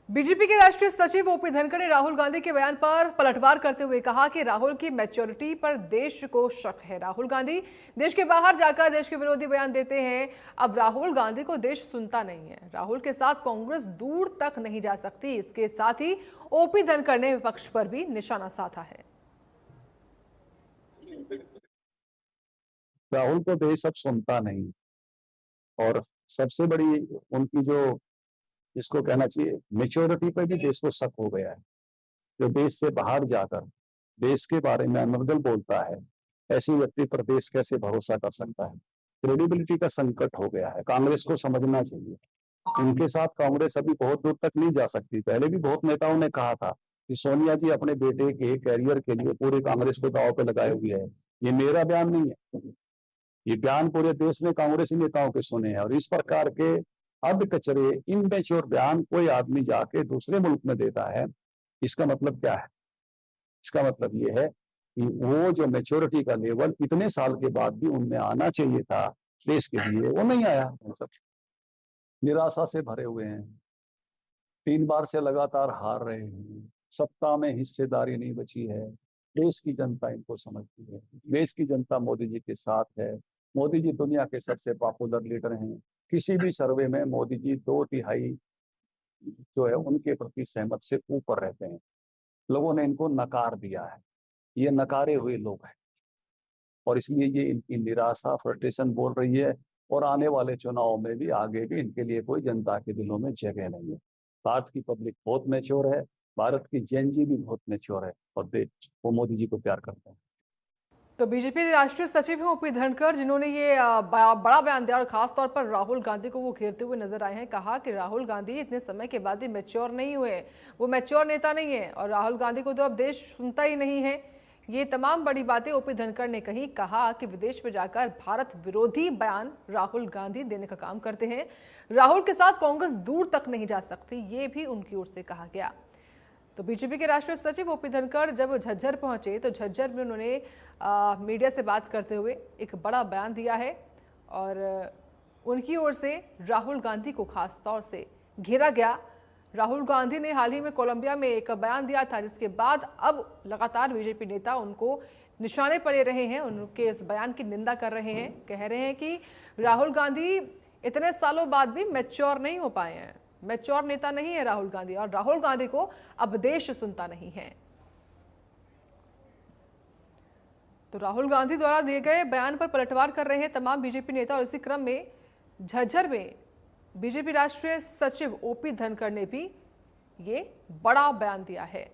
BJP के राष्ट्रीय सचिव ओपी धनखड़ ने राहुल गांधी के बयान पर पलटवार करते हुए कहा कि राहुल की मैच्योरिटी पर देश को शक है। राहुल गांधी देश के बाहर जाकर देश के विरोधी बयान देते हैं। अब राहुल गांधी को देश सुनता नहीं है। राहुल के साथ कांग्रेस दूर तक नहीं जा सकती। इसके साथ ही ओपी धनखड़ ने विपक्ष पर भी निशाना साधा है। राहुल को देश अब सुनता नहीं और सबसे बड़ी उनकी जो इसको कहना चाहिए मेच्योरिटी पे भी देश को शक हो गया है। जो देश से बाहर जाकर देश के बारे में अनर्गल बोलता है, ऐसे व्यक्ति पर देश कैसे भरोसा कर सकता है। क्रेडिबिलिटी का संकट हो गया है। कांग्रेस को समझना चाहिए, उनके साथ कांग्रेस अभी बहुत दूर तक नहीं जा सकती। पहले भी बहुत नेताओं ने कहा था कि सोनिया जी अपने बेटे के कैरियर के लिए पूरे कांग्रेस को दांव पे लगाए हुए है। ये मेरा बयान नहीं है, ये बयान पूरे देश ने कांग्रेसी नेताओं के सुने हैं। और इस प्रकार के अध कचरे इनमेच्योर बयान कोई आदमी जाके दूसरे मुल्क में देता है, इसका मतलब क्या है? इसका मतलब ये है कि वो जो मैच्योरिटी का लेवल इतने साल के बाद भी उनमें आना चाहिए था देश के लिए, वो नहीं आया। सब निराशा से भरे हुए हैं, 3 बार से लगातार हार रहे हैं, सत्ता में हिस्सेदारी नहीं बची है। देश की जनता इनको समझती है, देश की जनता मोदी जी के साथ है। मोदी जी दुनिया के सबसे पॉपुलर लीडर हैं। किसी भी सर्वे में मोदी जी 2/3 जो है उनके प्रति सहमत से ऊपर रहते हैं। लोगों ने इनको नकार दिया है, ये नकारे हुए लोग हैं और इसलिए ये इनकी निराशा फ्रस्ट्रेशन बोल रही है। और आने वाले चुनाव में भी आगे भी इनके लिए कोई जनता के दिलों में जगह नहीं है। भारत की पब्लिक बहुत मैच्योर है, भारत की जेन जी भी बहुत मैच्योर है और देश वो मोदी जी को प्यार करते हैं। तो बीजेपी राष्ट्रीय सचिव हैं ओपी धनखड़, जिन्होंने ये बड़ा बयान दिया और खास तौर पर राहुल गांधी को वो घेरते हुए नजर आए हैं। कहा कि राहुल गांधी इतने समय के बाद भी मैच्योर नहीं हुए, वो मैच्योर नेता नहीं है और राहुल गांधी को तो अब देश सुनता ही नहीं है। ये तमाम बड़ी बातें ओपी धनखड़ ने कही। कहा कि विदेश में जाकर भारत विरोधी बयान राहुल गांधी देने का काम करते हैं। राहुल के साथ कांग्रेस दूर तक नहीं जा सकती, ये भी उनकी ओर से कहा गया। तो बीजेपी के राष्ट्रीय सचिव ओपी धनखड़ जब झज्जर पहुंचे तो झज्जर में उन्होंने मीडिया से बात करते हुए एक बड़ा बयान दिया है और उनकी ओर से राहुल गांधी को खास तौर से घेरा गया। राहुल गांधी ने हाल ही में कोलंबिया में एक बयान दिया था, जिसके बाद अब लगातार बीजेपी नेता उनको निशाने पर ले रहे हैं, उनके इस बयान की निंदा कर रहे हैं। कह रहे हैं कि राहुल गांधी इतने सालों बाद भी मैच्योर नहीं हो पाए हैं, मैच्योर नेता नहीं है राहुल गांधी और राहुल गांधी को अब देश सुनता नहीं है। तो राहुल गांधी द्वारा दिए गए बयान पर पलटवार कर रहे हैं तमाम बीजेपी नेता और इसी क्रम में झज्जर में बीजेपी राष्ट्रीय सचिव ओपी धनखड़ ने भी ये बड़ा बयान दिया है।